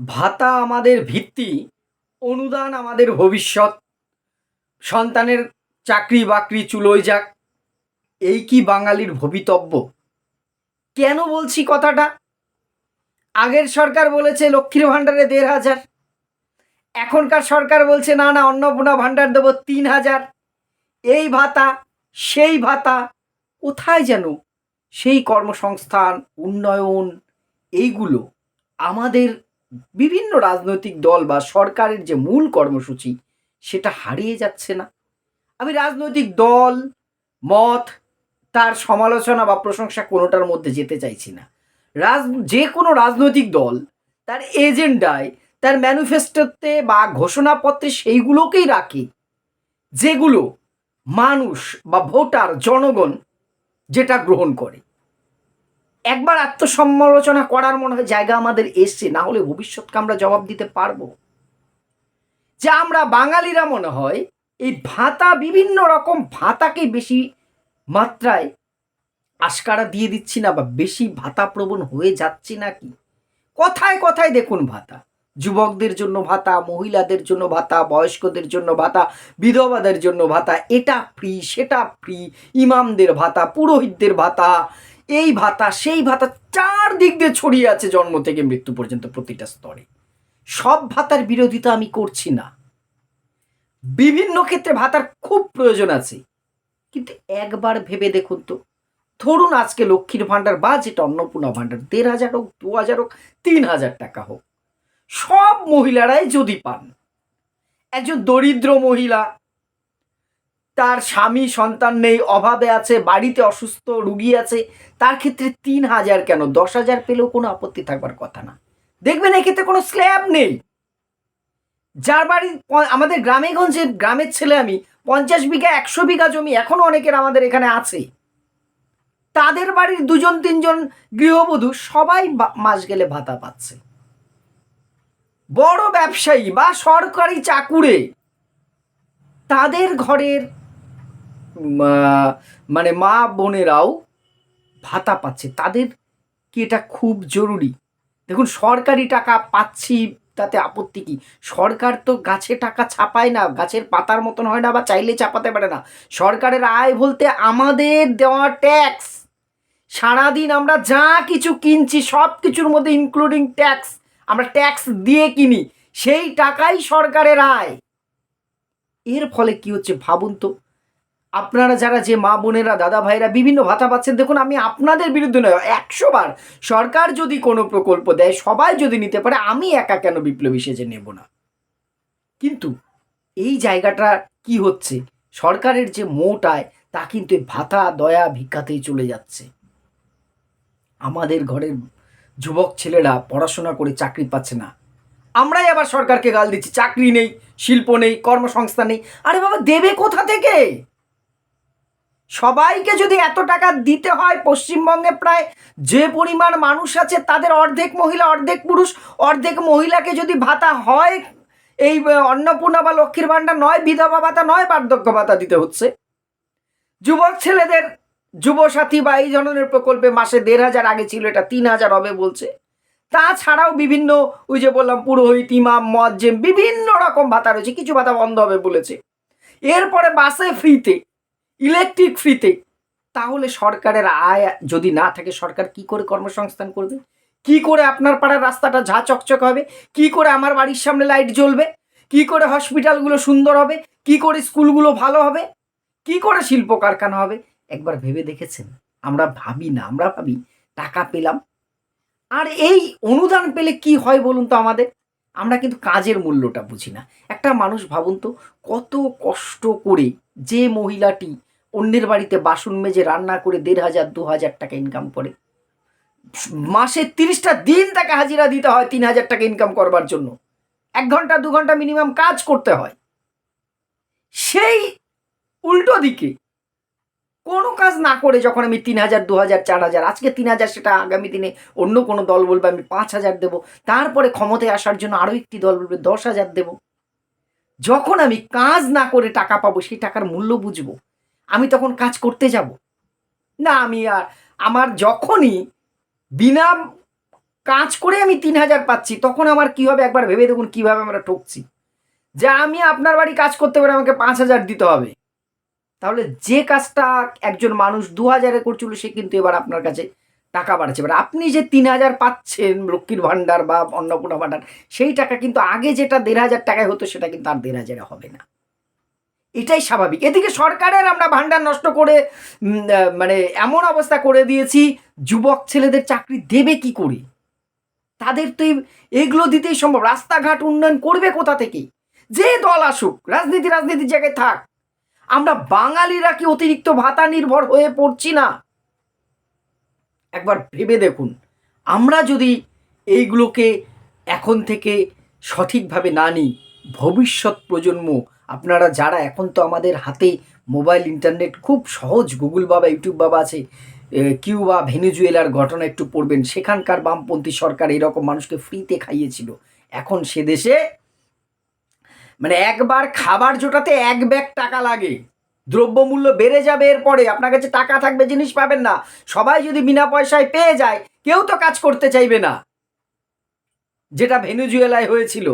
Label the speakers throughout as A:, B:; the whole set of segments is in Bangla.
A: ভাতা আমাদের ভিত্তি, অনুদান আমাদের ভবিষ্যৎ। সন্তানের চাকরি বাকরি চুলোয় যাক, এই কি বাঙালির ভবিতব্য? কেন বলছি কথাটা? আগের সরকার বলেছে লক্ষ্মীর ভাণ্ডারে ১,৫০০, এখনকার সরকার বলছে না না অন্নপূর্ণা ভাণ্ডার দেবো ৩,০০০। এই ভাতা সেই ভাতা, কোথায় যেন সেই কর্মসংস্থান, উন্নয়ন, এইগুলো আমাদের বিভিন্ন রাজনৈতিক দল বা সরকারের যে মূল কর্মসূচি সেটা হারিয়ে যাচ্ছে না? আমি রাজনৈতিক দল, মত, তার সমালোচনা বা প্রশংসা কোনোটার মধ্যে যেতে চাইছি না। যে কোনো রাজনৈতিক দল তার এজেন্ডায়, তার ম্যানিফেস্টোতে বা ঘোষণাপত্রে সেইগুলোকেই রাখে যেগুলো মানুষ বা ভোটার জনগণ যেটা গ্রহণ করে। একবার আত্মসমালোচনা করার মনে হয় জায়গা আমাদের এসছে, না হলে ভবিষ্যৎকে আমরা জবাব দিতে পারবো। যে আমরা বাঙালিরা মনে হয় এই ভাতা, বিভিন্ন রকম ভাতাকে বেশি মাত্রায় আস্কারা দিয়ে দিচ্ছি না, বা বেশি ভাতা প্রবণ হয়ে যাচ্ছি নাকি? কথায় কথায় দেখুন ভাতা, যুবকদের জন্য ভাতা, মহিলাদের জন্য ভাতা, বয়স্কদের জন্য ভাতা, বিধবাদের জন্য ভাতা, এটা ফ্রি সেটা ফ্রি, ইমামদের ভাতা, পুরোহিতদের ভাতা, এই ভাতা সেই ভাতা, চারদিক দিয়ে ছড়িয়ে আছে জন্ম থেকে মৃত্যু পর্যন্ত প্রতিটা স্তরে। সব ভাতার বিরোধিতা আমি করছি না, বিভিন্ন ক্ষেত্রে ভাতার খুব প্রয়োজন আছে, কিন্তু একবার ভেবে দেখুন তো, ধরুন আজকে লক্ষ্মীর ভাণ্ডার বা যেটা অন্নপূর্ণা ভাণ্ডার ১,৫০০ হোক, ২,০০০ হোক, ৩,০০০ টাকা হোক, সব মহিলারাই যদি পান, একজন দরিদ্র মহিলা, তার স্বামী সন্তান নেই, অভাবে আছে, বাড়িতে অসুস্থ রুগী আছে, তার ক্ষেত্রে ৩,০০০ কেন, ১০,০০০ পেলেও কোনো আপত্তি থাকবার কথা না। দেখবেন এক্ষেত্রে কোনো স্ল্যাব নেই। যার বাড়ি আমাদের গ্রামে গঞ্জে, গ্রামের ছেলে আমি, ৫০ বিঘা ১০০ বিঘা জমি এখনো অনেকের আমাদের এখানে আছে, তাদের বাড়ির ২ জন ৩ জন গৃহবধূ সবাই মাস গেলে ভাতা পাচ্ছে। বড় ব্যবসায়ী বা সরকারি চাকুরে, তাদের ঘরের মানে মা বোনেরাও ভাতা পাচ্ছে। তাদের কি এটা খুব জরুরি? দেখুন, সরকারি টাকা পাচ্ছি তাতে আপত্তি কি? সরকার তো গাছে টাকা ছাপায় না, গাছের পাতার মতন হয় না, বা চাইলে চাপাতে পারে না। সরকারের আয় বলতে আমাদের দেওয়া ট্যাক্স। সারাদিন আমরা যা কিছু কিনছি সব কিছুর মধ্যে ইনক্লুডিং ট্যাক্স, আমরা ট্যাক্স দিয়ে কিনি, সেই টাকাই সরকারের আয়। এর ফলে কি হচ্ছে ভাবুন তো। আপনারা যারা, যে মা বোনেরা, দাদা ভাইরা বিভিন্ন ভাতা পাচ্ছেন, দেখুন আমি আপনাদের বিরুদ্ধে নয়, ১০০ বার সরকার যদি কোনো প্রকল্প দেয়, সবাই যদি নিতে পারে, আমি একা কেন বিপ্লবী সেজে নেব না? কিন্তু এই জায়গাটা কি হচ্ছে, সরকারের যে মোট আয় তা কিন্তু ভাতা, দয়া, ভিক্ষাতেই চলে যাচ্ছে। আমাদের ঘরের যুবক ছেলেরা পড়াশোনা করে চাকরি পাচ্ছে না, আমরাই আবার সরকারকে গাল দিচ্ছি, চাকরি নেই, শিল্প নেই, কর্মসংস্থান নেই। আরে বাবা, দেবে কোথা থেকে? সবাইকে যদি এত টাকা দিতে হয়, পশ্চিমবঙ্গে প্রায় যে পরিমাণ মানুষ আছে তাদের অর্ধেক মহিলা অর্ধেক পুরুষ, অর্ধেক মহিলাকে যদি ভাতা হয়, এই অন্নপূর্ণা বা লক্ষ্মীর ভাণ্ডার নয়, বিধবা ভাতা নয়, বার্ধক্য ভাতা দিতে হচ্ছে। যুবক ছেলেদের যুবসাথী বা এই ধরনের প্রকল্পে মাসে ১,৫০০, আগে ছিল এটা ৩,০০০ হবে বলছে। তাছাড়াও বিভিন্ন, ওই যে বললাম, পুরোহিত, ইমাম, মুয়াজ্জিম, বিভিন্ন রকম ভাতা রয়েছে, কিছু ভাতা বন্ধ হবে বলেছে। এরপরে বাসে ফ্রিতে, ইলেকট্রিক ফ্রিতে। তাহলে সরকারের আয় যদি না থাকে, সরকার কি করে কর্মসংস্থান করবে? কি করে আপনার পাড়ার রাস্তাটা ঝা চকচক হবে? কি করে আমার বাড়ির সামনে লাইট জ্বলবে? কি করে হসপিটালগুলো সুন্দর হবে? কি করে স্কুলগুলো ভালো হবে? কি করে শিল্প কারখানা হবে? একবার ভেবে দেখেছেন? আমরা ভাবি না, আমরা ভাবি টাকা পেলাম। আর এই অনুদান পেলে কি হয় বলুন তো আমাদের? আমরা কিন্তু কাজের মূল্যটা বুঝি না। একটা মানুষ ভাবুন তো, কত কষ্ট করে যে মহিলাটি অন্যের বাড়িতে বাসন মেজে রান্না করে ১,৫০০ ২,০০০ টাকা ইনকাম করে, মাসে ৩০টা দিন তাকে হাজিরা দিতে হয় ৩,০০০ টাকা ইনকাম করবার জন্য। ১ ঘন্টা ২ ঘন্টা মিনিমাম কাজ করতে হয়। সেই উল্টো দিকে কোনো কাজ না করে যখন আমি ৩,০০০, ২,০০০, ৪,০০০, আজকে ৩,০০০, সেটা আগামী দিনে অন্য কোনো দল বলবে আমি ৫,০০০ দেবো, তারপরে ক্ষমতায় আসার জন্য আরও একটি দল বলবে ১০,০০০ দেবো। যখন আমি কাজ না করে টাকা পাবো, সেই টাকার মূল্য বুঝবো, আমি তখন কাজ করতে যাব না। আমি আর আমার যখনই বিনা কাজ করে আমি 3,000 পাচ্ছি, তখন আমার কি হবে একবার ভেবে দেখুন কিভাবে আমরা ঠকছি। যে আমি আপনার বাড়ি কাজ করতে পারে আমাকে 5,000 দিতে হবে, তাহলে যে কাজটা একজন মানুষ 2,000-এ করছিল সে কিন্তু এবার আপনার কাছে টাকা বাড়ছে। এবার আপনি যে 3,000 পাচ্ছেন লক্ষ্মীর ভাণ্ডার বা অন্নপূর্ণা ভাণ্ডার, সেই টাকা কিন্তু আগে যেটা 1,500 টাকায় হতো সেটা কিন্তু আর 1,500-এ হবে না। এটাই স্বাভাবিক। এদিকে সরকারের আমরা ভাণ্ডার নষ্ট করে মানে এমন অবস্থা করে দিয়েছি, যুবক ছেলেদের চাকরি দেবে কি করে? তাদের তো এগুলো দিতেই সম্ভব। রাস্তাঘাট উন্নয়ন করবে কোথা থেকে? যে দল আসুক, রাজনীতির জায়গায় থাক। আমরা বাঙালিরা কি অতিরিক্ত ভাতা নির্ভর হয়ে পড়ছি না? একবার ভেবে দেখুন। আমরা যদি এইগুলোকে এখন থেকে সঠিকভাবে না নিই, ভবিষ্যৎ প্রজন্ম, আপনারা যারা এখন তো আমাদের হাতে মোবাইল ইন্টারনেট খুব সহজ, গুগল বাবা ইউটিউব বাবা আছে, কিউবা ভেনেজুয়েলার ঘটনা একটু পড়বেন, সেখানকার বামপন্থী সরকার এরকম মানুষকে ফ্রিতে খাইয়েছিল। এখন সে দেশে মানে একবার খাবার জোটাতে 1 ব্যাগ টাকা লাগে। দ্রব্যমূল্য বেড়ে যাবে, এরপরে আপনার কাছে টাকা থাকবে জিনিস পাবেন না। সবাই যদি বিনা পয়সায় পেয়ে যায়, কেউ তো কাজ করতে চাইবে না, যেটা ভেনেজুয়েলায় হয়েছিল।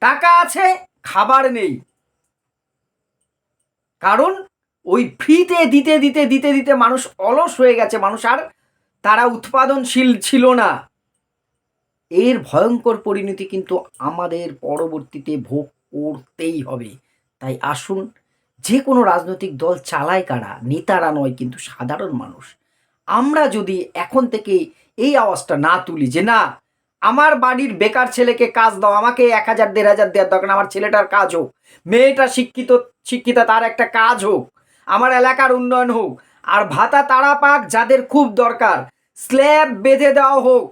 A: টাকা আছে, খাবার নেই, কারণ ওই ফ্রিতে দিতে দিতে দিতে দিতে মানুষ অলস হয়ে গেছে, মানুষ আর তারা উৎপাদনশীল ছিল না। এর ভয়ঙ্কর পরিণতি কিন্তু আমাদের পরবর্তীতে ভোগ করতেই হবে। তাই আসুন, যে কোনো রাজনৈতিক দল চালায় কারা, নেতারা নয় কিন্তু সাধারণ মানুষ। আমরা যদি এখন থেকে এই আওয়াজটা না তুলি যে না, আমার বাড়ির বেকার ছেলেকে কাজ দাও, আমাকে 1,000 1,500 দেওয়ার দরকার, আমার ছেলেটার কাজ হোক, মেয়েটা শিক্ষিতা তার একটা কাজ হোক, আমার এলাকার উন্নয়ন হোক, আর ভাতা তারা পাক যাদের খুব দরকার, স্ল্যাব বেঁধে দেওয়া হোক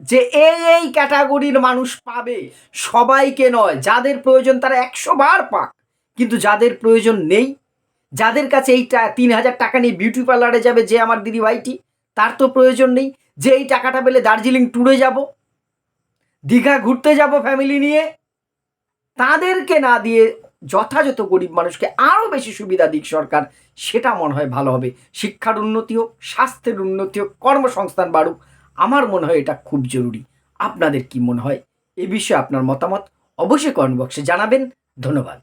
A: যে এই ক্যাটাগরির মানুষ পাবে, সবাইকে নয়। যাদের প্রয়োজন তারা 100 বার পাক, কিন্তু যাদের প্রয়োজন নেই, যাদের কাছে এইটা 3,000 টাকা নিয়ে বিউটি পার্লারে যাবে যে আমার দিদি ভাইটি, তার তো প্রয়োজন নেই। যে এই টাকাটা পেলে দার্জিলিং ট্যুরে যাব, দীঘা ঘুরতে যাব ফ্যামিলি নিয়ে, তাদেরকে না দিয়ে যথাযথ গরিব মানুষকে আরও বেশি সুবিধা দিক সরকার, সেটা মনে হয় ভালো হবে। শিক্ষার উন্নতি হোক, স্বাস্থ্যের উন্নতি হোক, কর্মসংস্থান বাড়ুক, আমার মনে হয় এটা খুব জরুরি। আপনাদের কি মনে হয় এ বিষয়ে আপনার মতামত অবশ্যই কমেন্ট বক্সে জানাবেন। ধন্যবাদ।